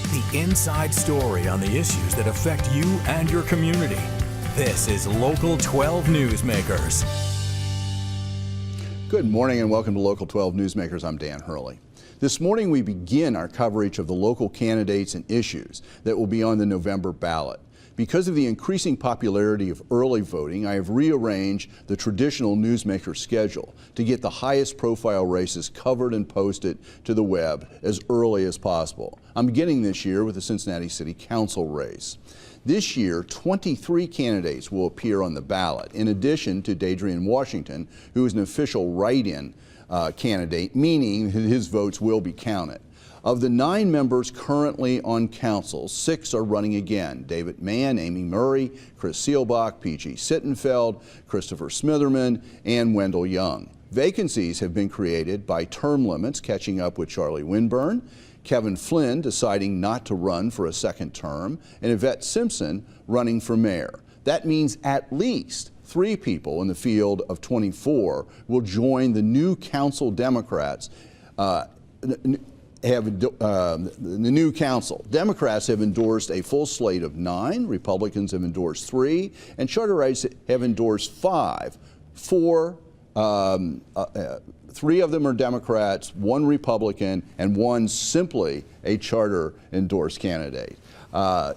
The inside story on the issues that affect you and your community. This is Local 12 Newsmakers. Good morning and welcome to Local 12 Newsmakers. I'm Dan Hurley. This morning we begin our coverage of the local candidates and issues that will be on the November ballot. Because of the increasing popularity of early voting, I have rearranged the traditional newsmaker schedule to get the highest profile races covered and posted to the web as early as possible. I'm beginning this year with the Cincinnati City Council race. This year, 23 candidates will appear on the ballot, in addition to Dadrian Washington, who is an official write-in candidate, meaning his votes will be counted. Of the 9 members currently on council, 6 are running again: David Mann, Amy Murray, Chris Seelbach, P.G. Sittenfeld, Christopher Smitherman, and Wendell Young. Vacancies have been created by term limits catching up with Charlie Winburn, Kevin Flynn deciding not to run for a second term, and Yvette Simpson running for mayor. That means at least 3 people in the field of 24 will join the new council Democrats. The new council. Democrats have endorsed a full slate of 9, Republicans have endorsed 3, and Charterites have endorsed 5. 3 of them are Democrats, 1 Republican, and 1 simply a charter endorsed candidate.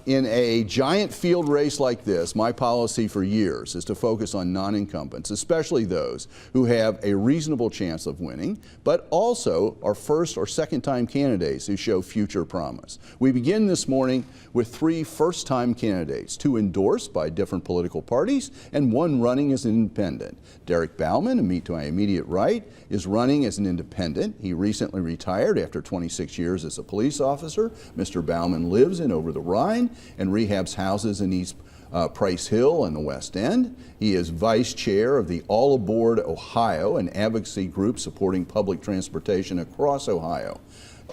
In a giant field race like this, my policy for years is to focus on non-incumbents, especially those who have a reasonable chance of winning, but also are first or second time candidates who show future promise. We begin this morning with 3 first-time candidates, 2 endorsed by different political parties and 1 running as an independent. Derek Bauman, to my immediate right, is running as an independent. He recently retired after 26 years as a police officer. Mr. Bauman lives in Over the Rhine and rehabs houses in East Price Hill and the West End. He is vice chair of the All Aboard Ohio, an advocacy group supporting public transportation across Ohio.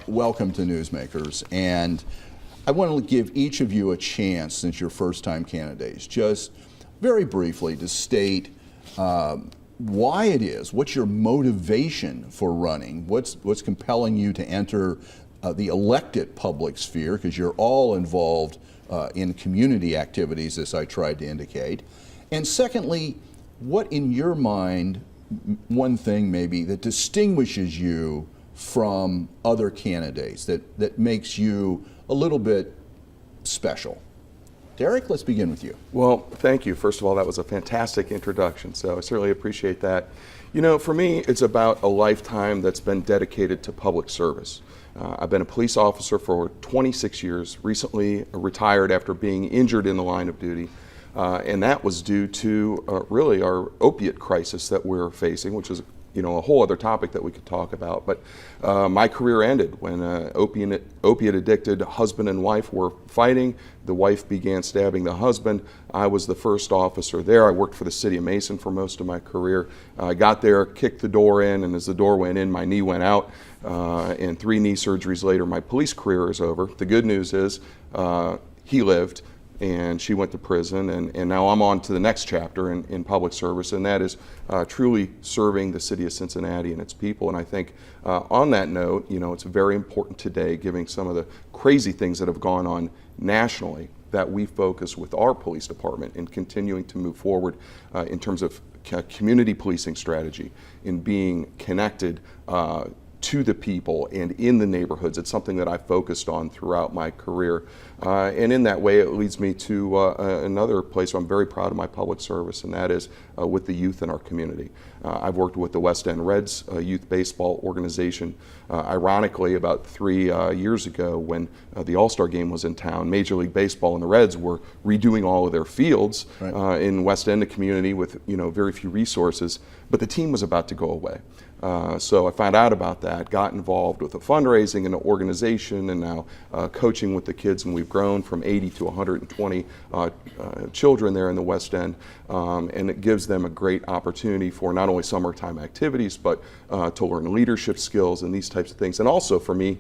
Welcome to Newsmakers, and I want to give each of you a chance, since you're first-time candidates, just very briefly to state why it is, what's your motivation for running, what's compelling you to enter the elected public sphere, because you're all involved in community activities, as I tried to indicate. And secondly, what in your mind, one thing maybe, that distinguishes you from other candidates, that makes you a little bit special? Derek, let's begin with you. Well, thank you. First of all, that was a fantastic introduction, so I certainly appreciate that. You know, for me, it's about a lifetime that's been dedicated to public service. I've been a police officer for 26 years, recently retired after being injured in the line of duty, and that was due to really our opiate crisis that we're facing, which is a whole other topic that we could talk about. But my career ended when opiate-addicted husband and wife were fighting. The wife began stabbing the husband. I was the first officer there. I worked for the city of Mason for most of my career. I got there, kicked the door in, and as the door went in, my knee went out. And 3 knee surgeries later, my police career is over. The good news is he lived, and she went to prison, and now I'm on to the next chapter in public service, and that is truly serving the city of Cincinnati and its people. And I think on that note, it's very important today, given some of the crazy things that have gone on nationally, that we focus with our police department in continuing to move forward in terms of community policing strategy, in being connected to the people and in the neighborhoods. It's something that I focused on throughout my career. And in that way, it leads me to another place where I'm very proud of my public service, and that is with the youth in our community. I've worked with the West End Reds youth baseball organization. Ironically, about 3 years ago, when the All-Star game was in town, Major League Baseball and the Reds were redoing all of their fields in West End, a community with very few resources, but the team was about to go away. So I found out about that, got involved with the fundraising and the organization, and now coaching with the kids, and we've grown from 80 to 120 children there in the West End, and it gives them a great opportunity for not only summertime activities, but to learn leadership skills and these types of things, and also for me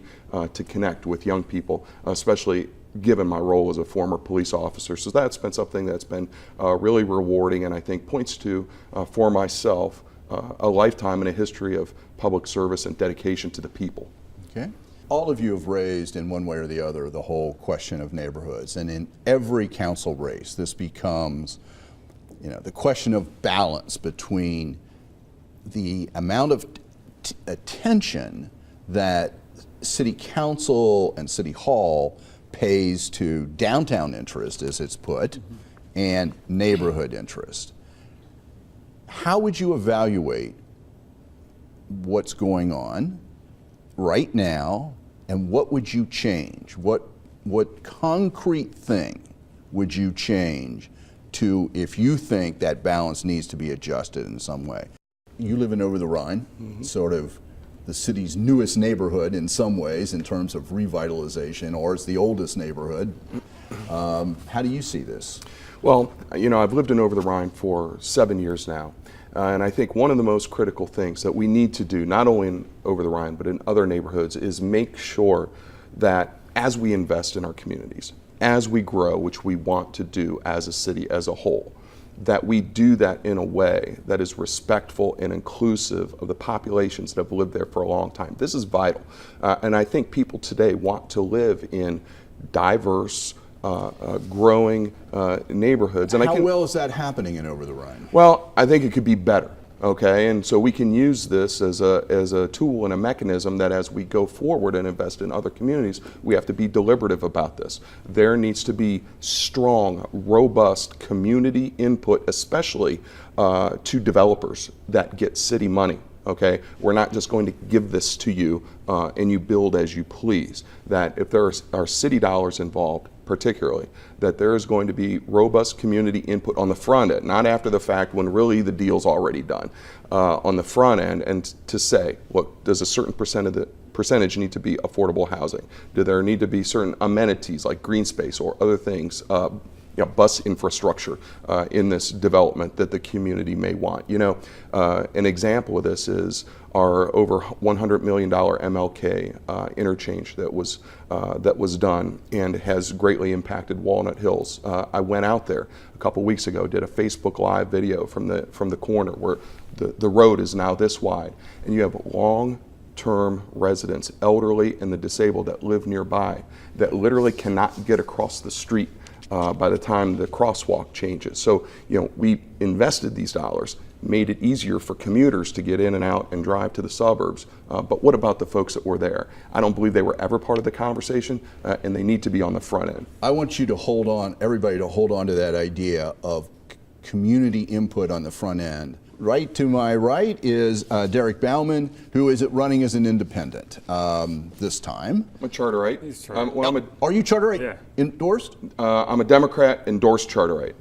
to connect with young people, especially given my role as a former police officer. So that's been something that's been really rewarding, and I think points to, for myself, a lifetime and a history of public service and dedication to the people. Okay. all of you have raised in one way or the other the whole question of neighborhoods, and in every council race this becomes, you know, the question of balance between the amount of attention that city council and city hall pays to downtown interest, as it's put, and neighborhood interest. How would you evaluate what's going on right now, and what would you change? What concrete thing would you change to, if you think that balance needs to be adjusted in some way? You live in Over the Rhine, sort of the city's newest neighborhood in some ways in terms of revitalization, or it's the oldest neighborhood. How do you see this? Well, you know, I've lived in Over the Rhine for 7 years now. And I think one of the most critical things that we need to do, not only in Over the Rhine, but in other neighborhoods, is make sure that as we invest in our communities, as we grow, which we want to do as a city as a whole, that we do that in a way that is respectful and inclusive of the populations that have lived there for a long time. This is vital. And I think people today want to live in diverse, growing neighborhoods. And How well is that happening in Over the Rhine? Well, I think it could be better. Okay, and so we can use this as a tool and a mechanism that as we go forward and invest in other communities, we have to be deliberative about this. There needs to be strong, robust community input, especially to developers that get city money. Okay, we're not just going to give this to you and you build as you please. That if there are city dollars involved, particularly, that there is going to be robust community input on the front end, not after the fact when really the deal's already done, on the front end, and to say, look, does a certain percentage need to be affordable housing? Do there need to be certain amenities like green space or other things, bus infrastructure in this development that the community may want? You know, an example of this is our over $100 million MLK interchange that was done and has greatly impacted Walnut Hills. I went out there a couple weeks ago, did a Facebook Live video from the corner where the road is now this wide, and you have long-term residents, elderly and the disabled, that live nearby that literally cannot get across the street by the time the crosswalk changes. So, you know, we invested these dollars, made it easier for commuters to get in and out and drive to the suburbs. But what about the folks that were there? I don't believe they were ever part of the conversation, and they need to be on the front end. I want you to hold on, everybody to hold on to that idea of community input on the front end. Right to my right is Derek Bauman, who is running as an independent this time. I'm a Charterite. Are you Charterite? Yeah. Endorsed? I'm a Democrat, endorsed Charterite.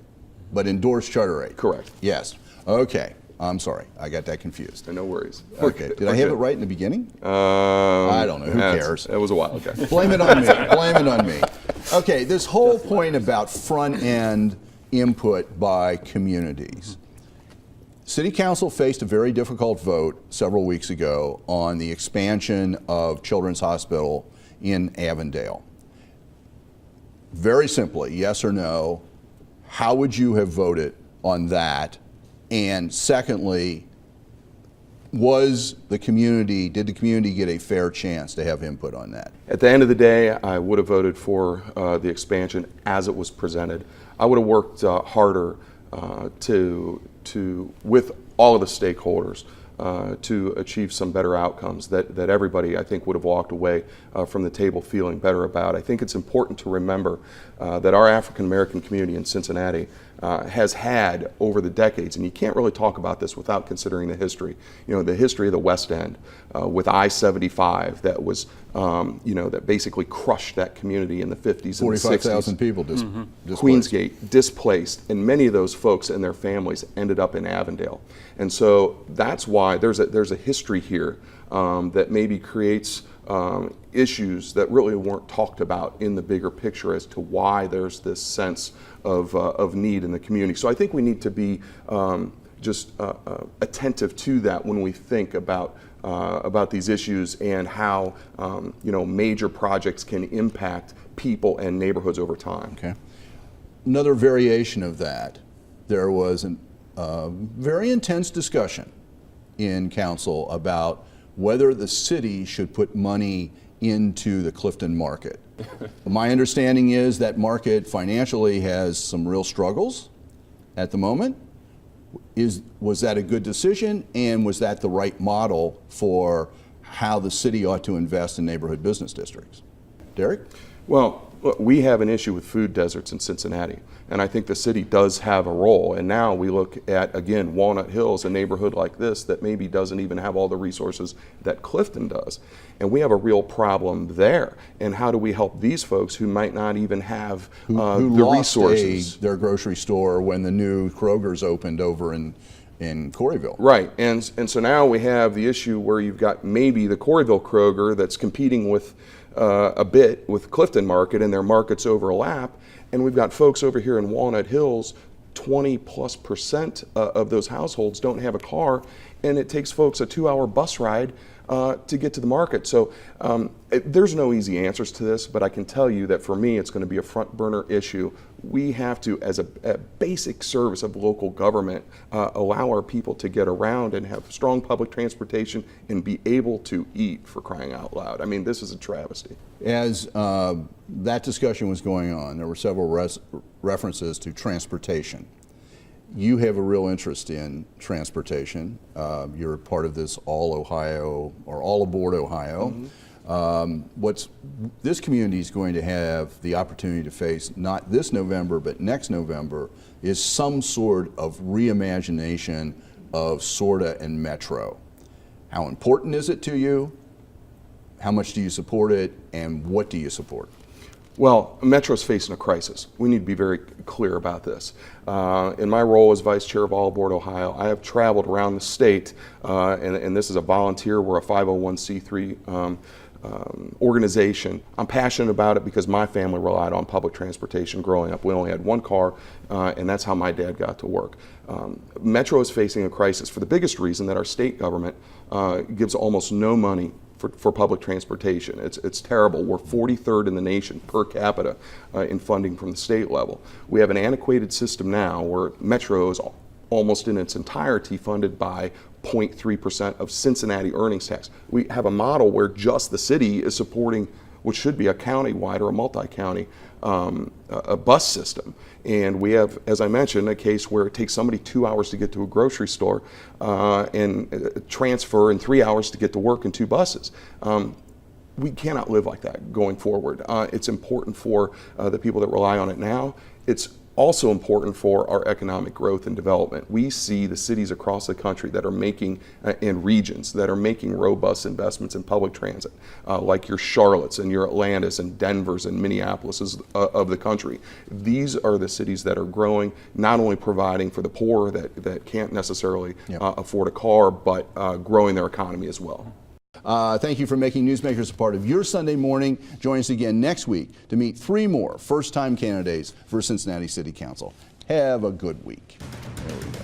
But endorsed Charterite? Correct. Yes. Okay. I'm sorry. I got that confused. No worries. Okay. Did I have it right in the beginning? I don't know. Who cares? It was a while ago. Blame it on me. Blame it on me. Okay. This whole point about front end input by communities. City Council faced a very difficult vote several weeks ago on the expansion of Children's Hospital in Avondale. Very simply, yes or no, how would you have voted on that? And secondly, did the community get a fair chance to have input on that? At the end of the day, I would have voted for the expansion as it was presented. I would have worked harder with all of the stakeholders to achieve some better outcomes that everybody, I think, would have walked away from the table feeling better about. I think it's important to remember that our African American community in Cincinnati has had over the decades, and you can't really talk about this without considering the history. You know, the history of the West End with I-75 that was, that basically crushed that community in the 50s and the 60s. 45,000 people displaced. Queensgate displaced, and many of those folks and their families ended up in Avondale. And so that's why there's a history here that maybe creates issues that really weren't talked about in the bigger picture as to why there's this sense of need in the community. So I think we need to be attentive to that when we think about these issues and how major projects can impact people and neighborhoods over time. Okay. Another variation of that, there was a very intense discussion in council about whether the city should put money into the Clifton market. My understanding is that market financially has some real struggles at the moment. Was that a good decision, and was that the right model for how the city ought to invest in neighborhood business districts? Derek? Well, look, we have an issue with food deserts in Cincinnati, and I think the city does have a role. And now we look at, again, Walnut Hills, a neighborhood like this that maybe doesn't even have all the resources that Clifton does. And we have a real problem there. And how do we help these folks who might not even have who the lost resources? their grocery store when the new Kroger's opened over in Corryville. Right, and so now we have the issue where you've got maybe the Corryville Kroger that's competing with a bit with Clifton Market, and their markets overlap, and we've got folks over here in Walnut Hills, 20+% of those households don't have a car, and it takes folks a 2-hour bus ride to get to the market. So there's no easy answers to this, but I can tell you that for me, it's going to be a front burner issue. We have to, as a basic service of local government, allow our people to get around and have strong public transportation and be able to eat, for crying out loud. I mean, this is a travesty. As that discussion was going on, there were several references to transportation. You have a real interest in transportation. You're part of this All Ohio, or All Aboard Ohio. This community is going to have the opportunity to face, not this November, but next November, is some sort of reimagination of SORTA and Metro. How important is it to you? How much do you support it? And what do you support? Well, Metro's facing a crisis. We need to be very clear about this. In my role as Vice Chair of All Aboard Ohio, I have traveled around the state, and this is a volunteer. We're a 501c3 organization. I'm passionate about it because my family relied on public transportation growing up. We only had one car, and that's how my dad got to work. Metro is facing a crisis for the biggest reason that our state government gives almost no money for public transportation. It's terrible. We're 43rd in the nation per capita in funding from the state level. We have an antiquated system now where Metro is almost in its entirety funded by 0.3% of Cincinnati earnings tax. We have a model where just the city is supporting what should be a county-wide or a multi-county a bus system. And we have, as I mentioned, a case where it takes somebody 2 hours to get to a grocery store and transfer in 3 hours to get to work in 2 buses. We cannot live like that going forward. It's important for the people that rely on it now. It's also important for our economic growth and development. We see the cities across the country that are making, and regions that are making robust investments in public transit, like your Charlottes and your Atlantas and Denvers and Minneapolis of the country. These are the cities that are growing, not only providing for the poor that can't necessarily afford a car, but growing their economy as well. Thank you for making Newsmakers a part of your Sunday morning. Join us again next week to meet 3 more first-time candidates for Cincinnati City Council. Have a good week. There we go.